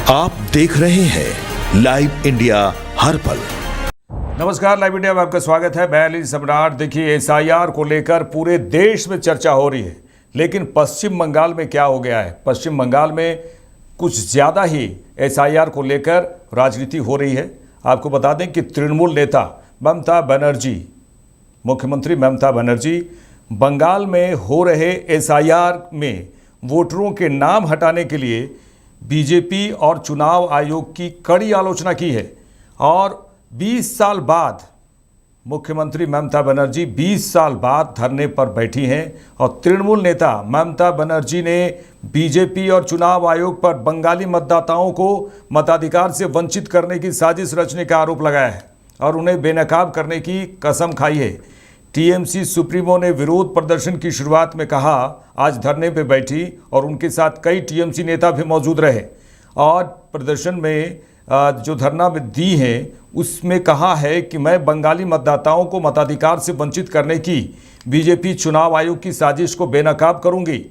आप देख रहे हैं लाइव इंडिया हर पल। नमस्कार, लाइव इंडिया में आपका स्वागत है। मैं अली सम्राट। देखिए, एसआईआर को लेकर पूरे देश में चर्चा हो रही है, लेकिन पश्चिम बंगाल में क्या हो गया है? पश्चिम बंगाल में कुछ ज़्यादा ही एसआईआर को लेकर राजनीति हो रही है। आपको बता दें कि तृणमूल नेता ममता बनर्जी, मुख्यमंत्री ममता बनर्जी, बंगाल में हो रहे एसआईआर में वोटरों के नाम हटाने के लिए बीजेपी और चुनाव आयोग की कड़ी आलोचना की है। और 20 साल बाद मुख्यमंत्री ममता बनर्जी 20 साल बाद धरने पर बैठी हैं और तृणमूल नेता ममता बनर्जी ने बीजेपी और चुनाव आयोग पर बंगाली मतदाताओं को मताधिकार से वंचित करने की साजिश रचने का आरोप लगाया है और उन्हें बेनकाब करने की कसम खाई है। टीएमसी सुप्रीमो ने विरोध प्रदर्शन की शुरुआत में कहा, आज धरने पर बैठी और उनके साथ कई टीएमसी नेता भी मौजूद रहे और प्रदर्शन में जो धरना में दी है उसमें कहा है कि मैं बंगाली मतदाताओं को मताधिकार से वंचित करने की बीजेपी चुनाव आयोग की साजिश को बेनकाब करूंगी।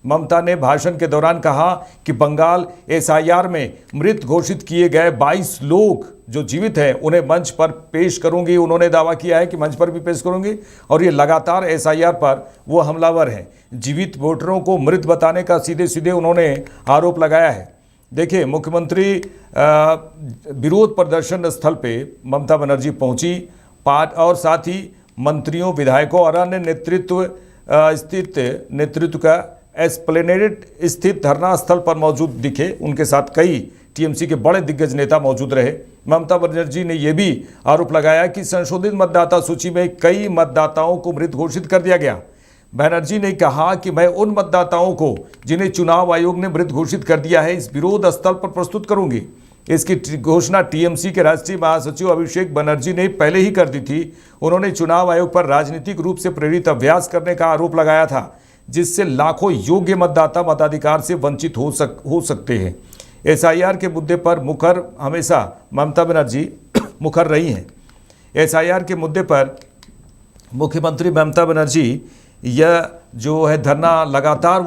ममता ने भाषण के दौरान कहा कि बंगाल एसआईआर में मृत घोषित किए गए 22 लोग जो जीवित हैं उन्हें मंच पर पेश करूंगी। उन्होंने दावा किया है कि मंच पर भी पेश करूंगी और ये लगातार एसआईआर पर वो हमलावर हैं। जीवित वोटरों को मृत बताने का सीधे सीधे उन्होंने आरोप लगाया है। देखिए, मुख्यमंत्री विरोध प्रदर्शन स्थल पे ममता बनर्जी पहुंची और साथ ही मंत्रियों, विधायकों और अन्य नेतृत्व का एस्प्लेनेड स्थित धरना स्थल पर मौजूद दिखे। उनके साथ कई टीएमसी के बड़े दिग्गज नेता मौजूद रहे। ममता बनर्जी ने यह भी आरोप लगाया कि संशोधित मतदाता सूची में कई मतदाताओं को मृत घोषित कर दिया गया। बनर्जी ने कहा कि मैं उन मतदाताओं को जिन्हें चुनाव आयोग ने मृत घोषित कर दिया है इस विरोध स्थल पर प्रस्तुत करूंगी। इसकी घोषणा टीएमसी के राष्ट्रीय महासचिव अभिषेक बनर्जी ने पहले ही कर दी थी। उन्होंने चुनाव आयोग पर राजनीतिक रूप से प्रेरित अभ्यास करने का आरोप लगाया था, जिससे लाखों योग्य मतदाता मताधिकार से वंचित हो सकते हैं। एसआईआर के मुद्दे पर मुखर हमेशा ममता बनर्जी मुखर रही हैं। एसआईआर के मुद्दे पर मुख्यमंत्री ममता बनर्जी यह जो है धरना लगातार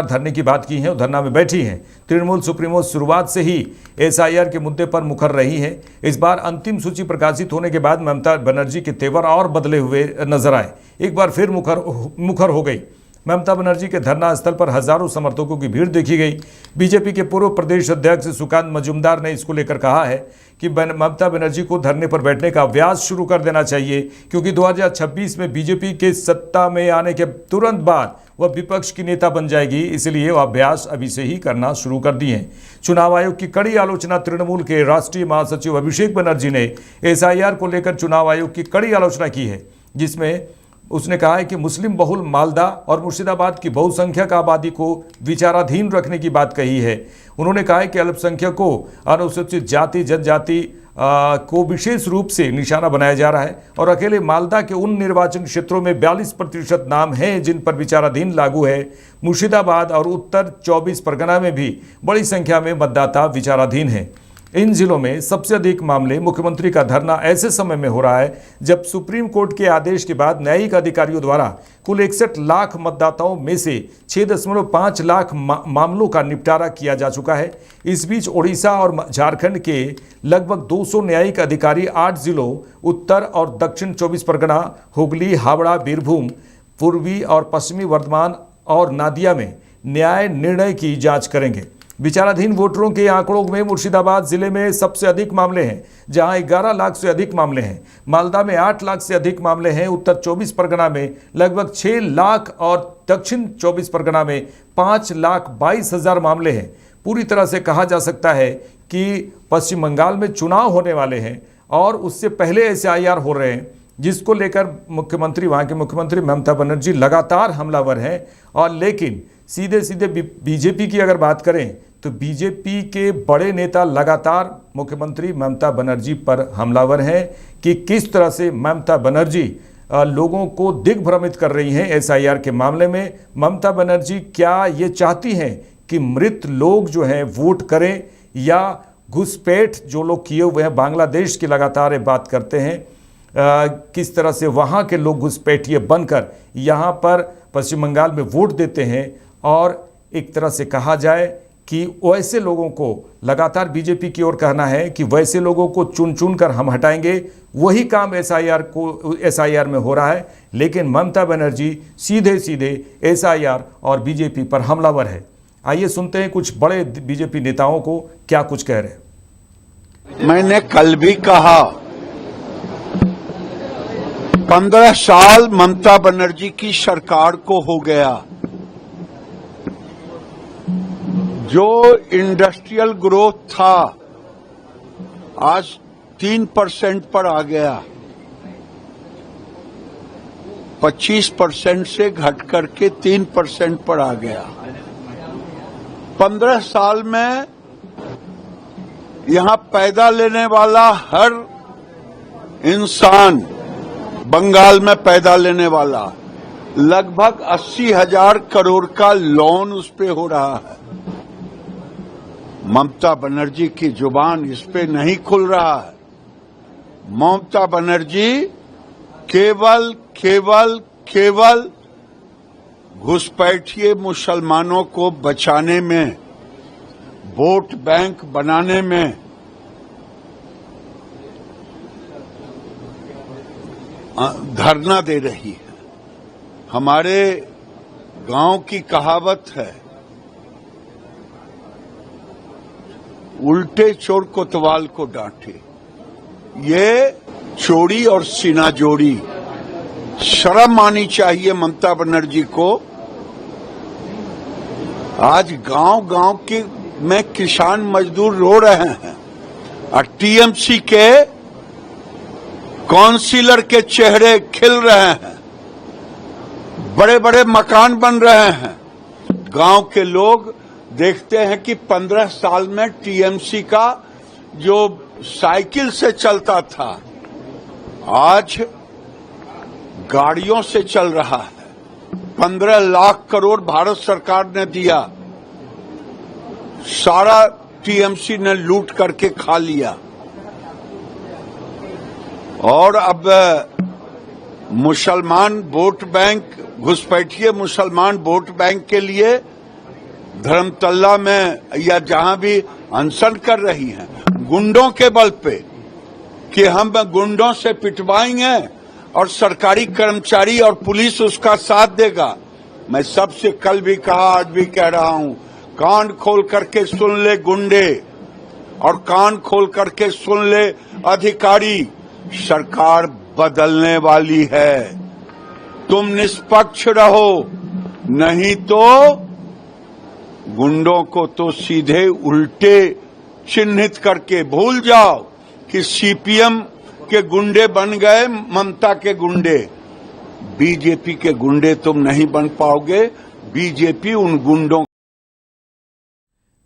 धरने की बात की है और धरना में बैठी हैं। तृणमूल सुप्रीमो शुरुआत से ही एसआईआर के मुद्दे पर मुखर रही है। इस बार अंतिम सूची प्रकाशित होने के बाद ममता बनर्जी के तेवर और बदले हुए नजर आए। एक बार फिर मुखर हो गई। ममता बनर्जी के धरना स्थल पर हजारों समर्थकों की भीड़ देखी गई। बीजेपी के पूर्व प्रदेश अध्यक्ष सुकांत मजूमदार ने इसको लेकर कहा है कि ममता बनर्जी को धरने पर बैठने का अभ्यास शुरू कर देना चाहिए, क्योंकि 2026 में बीजेपी के सत्ता में आने के तुरंत बाद वह विपक्ष की नेता बन जाएगी, इसलिए वह अभ्यास अभी से ही करना शुरू कर दिए हैं। चुनाव आयोग की कड़ी आलोचना तृणमूल के राष्ट्रीय महासचिव अभिषेक बनर्जी ने एसआईआर को लेकर चुनाव आयोग की कड़ी आलोचना की है, जिसमें उसने कहा है कि मुस्लिम बहुल मालदा और मुर्शिदाबाद की बहुसंख्यक आबादी को विचाराधीन रखने की बात कही है। उन्होंने कहा है कि अल्पसंख्यकों, अनुसूचित जाति, जनजाति को विशेष रूप से निशाना बनाया जा रहा है और अकेले मालदा के उन निर्वाचन क्षेत्रों में 42% नाम हैं जिन पर विचाराधीन लागू है। मुर्शिदाबाद और उत्तर 24 परगना में भी बड़ी संख्या में मतदाता विचाराधीन हैं। इन जिलों में सबसे अधिक मामले मुख्यमंत्री का धरना ऐसे समय में हो रहा है जब सुप्रीम कोर्ट के आदेश के बाद न्यायिक अधिकारियों द्वारा कुल 61 लाख मतदाताओं में से 6.5 लाख मामलों का निपटारा किया जा चुका है। इस बीच ओडिशा और झारखंड के लगभग 200 न्यायिक अधिकारी 8 जिलों उत्तर और दक्षिण 24 परगना, हुगली, हावड़ा, बीरभूम, पूर्वी और पश्चिमी वर्धमान और नादिया में न्याय निर्णय की जाँच करेंगे। विचाराधीन वोटरों के आंकड़ों में मुर्शिदाबाद जिले में सबसे अधिक मामले हैं, जहां 11 लाख से अधिक मामले हैं। मालदा में 8 लाख से अधिक मामले हैं। उत्तर 24 परगना में लगभग 6 लाख और दक्षिण 24 परगना में 5,22,000 मामले हैं। पूरी तरह से कहा जा सकता है कि पश्चिम बंगाल में चुनाव होने वाले हैं और उससे पहले एसआईआर हो रहे हैं, जिसको लेकर वहाँ के मुख्यमंत्री ममता बनर्जी लगातार हमलावर हैं। और लेकिन सीधे बीजेपी की अगर बात करें तो बीजेपी के बड़े नेता लगातार मुख्यमंत्री ममता बनर्जी पर हमलावर हैं कि किस तरह से ममता बनर्जी लोगों को दिग्भ्रमित कर रही हैं एसआईआर के मामले में। ममता बनर्जी क्या ये चाहती हैं कि मृत लोग जो हैं वोट करें, या घुसपैठ जो लोग किए हुए हैं, बांग्लादेश की लगातार ये बात करते हैं, किस तरह से वहाँ के लोग घुसपैठिए बनकर यहाँ पर पश्चिम बंगाल में वोट देते हैं और एक तरह से कहा जाए कि वैसे लोगों को लगातार बीजेपी की ओर कहना है कि वैसे लोगों को चुन चुन कर हम हटाएंगे, वही काम एसआईआर में हो रहा है। लेकिन ममता बनर्जी सीधे सीधे एसआईआर और बीजेपी पर हमलावर है। आइए सुनते हैं कुछ बड़े बीजेपी नेताओं को क्या कुछ कह रहे हैं। मैंने कल भी कहा 15 साल ममता बनर्जी की सरकार को हो गया। जो इंडस्ट्रियल ग्रोथ था आज 3% पर आ गया, 25% से घट करके 3% पर आ गया। 15 साल में यहां पैदा लेने वाला हर इंसान, बंगाल में पैदा लेने वाला लगभग 80,000 करोड़ का लोन उस पे हो रहा है। ममता बनर्जी की जुबान इस पे नहीं खुल रहा है। ममता बनर्जी केवल केवल केवल घुसपैठिए मुसलमानों को बचाने में, वोट बैंक बनाने में धरना दे रही है। हमारे गांव की कहावत है, उल्टे चोर कोतवाल को डांटे। ये चोरी और सीना जोड़ी, शर्म आनी चाहिए ममता बनर्जी को। आज गांव-गांव के में किसान मजदूर रो रहे हैं और टीएमसी के काउंसिलर के चेहरे खिल रहे हैं, बड़े बड़े मकान बन रहे हैं। गांव के लोग देखते हैं कि 15 साल में टीएमसी का जो साइकिल से चलता था आज गाड़ियों से चल रहा है। 15 लाख करोड़ भारत सरकार ने दिया, सारा टीएमसी ने लूट करके खा लिया। और अब मुसलमान वोट बैंक, घुसपैठिए मुसलमान वोट बैंक के लिए धर्मतल्ला में या जहां भी अनशन कर रही हैं, गुंडों के बल पे कि हम गुंडों से पिटवाएंगे और सरकारी कर्मचारी और पुलिस उसका साथ देगा। मैं सबसे कल भी कहा, आज भी कह रहा हूं, कान खोल करके सुन ले गुंडे और कान खोल करके सुन ले अधिकारी, सरकार बदलने वाली है। तुम निष्पक्ष रहो, नहीं तो गुंडों को तो सीधे उल्टे चिन्हित करके भूल जाओ कि सीपीएम के गुंडे बन गए ममता के गुंडे। बीजेपी के गुंडे तुम नहीं बन पाओगे, बीजेपी उन गुंडों।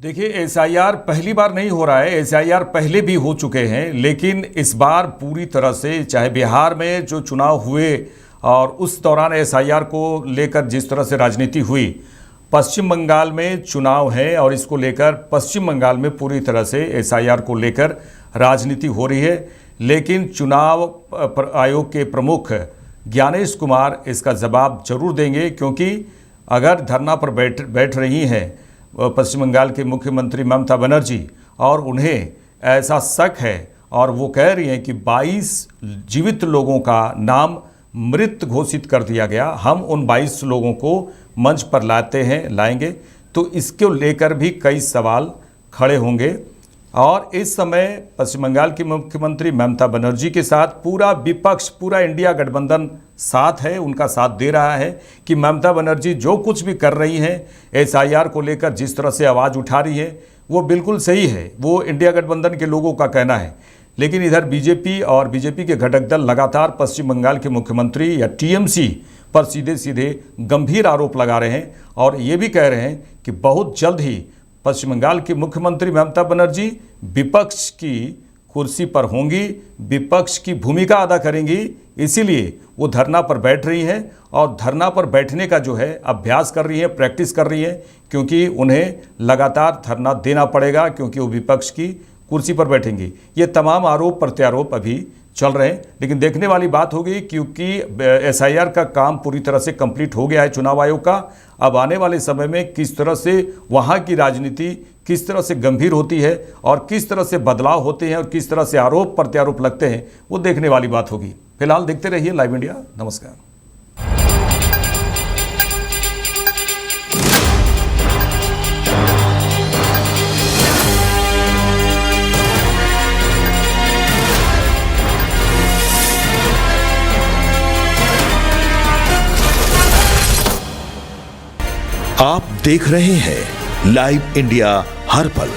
देखिए, एसआईआर पहली बार नहीं हो रहा है, एसआईआर पहले भी हो चुके हैं, लेकिन इस बार पूरी तरह से, चाहे बिहार में जो चुनाव हुए और उस दौरान एसआईआर को लेकर जिस तरह से राजनीति हुई, पश्चिम बंगाल में चुनाव है और इसको लेकर पश्चिम बंगाल में पूरी तरह से एसआईआर को लेकर राजनीति हो रही है। लेकिन चुनाव आयोग के प्रमुख ज्ञानेश कुमार इसका जवाब जरूर देंगे, क्योंकि अगर धरना पर बैठ रही हैं पश्चिम बंगाल के मुख्यमंत्री ममता बनर्जी और उन्हें ऐसा शक है और वो कह रही हैं कि 22 जीवित लोगों का नाम मृत घोषित कर दिया गया, हम उन 22 लोगों को मंच पर लाएंगे, तो इसको लेकर भी कई सवाल खड़े होंगे। और इस समय पश्चिम बंगाल की मुख्यमंत्री ममता बनर्जी के साथ पूरा विपक्ष, पूरा इंडिया गठबंधन साथ है, उनका साथ दे रहा है कि ममता बनर्जी जो कुछ भी कर रही हैं, एसआईआर को लेकर जिस तरह से आवाज़ उठा रही है, वो बिल्कुल सही है, वो इंडिया गठबंधन के लोगों का कहना है। लेकिन इधर बीजेपी और बीजेपी के घटक दल लगातार पश्चिम बंगाल के मुख्यमंत्री या टीएमसी पर सीधे सीधे गंभीर आरोप लगा रहे हैं और ये भी कह रहे हैं कि बहुत जल्द ही पश्चिम बंगाल की मुख्यमंत्री ममता बनर्जी विपक्ष की कुर्सी पर होंगी, विपक्ष की भूमिका अदा करेंगी, इसीलिए वो धरना पर बैठ रही हैं और धरना पर बैठने का जो है अभ्यास कर रही है, प्रैक्टिस कर रही है, क्योंकि उन्हें लगातार धरना देना पड़ेगा, क्योंकि वो विपक्ष की कुर्सी पर बैठेंगी। ये तमाम आरोप प्रत्यारोप अभी चल रहे हैं। लेकिन देखने वाली बात होगी, क्योंकि एसआईआर का काम पूरी तरह से कंप्लीट हो गया है चुनाव आयोग का। अब आने वाले समय में किस तरह से वहाँ की राजनीति किस तरह से गंभीर होती है और किस तरह से बदलाव होते हैं और किस तरह से आरोप प्रत्यारोप लगते हैं, वो देखने वाली बात होगी। फिलहाल देखते रहिए लाइव इंडिया। नमस्कार। आप देख रहे हैं लाइव इंडिया हर पल।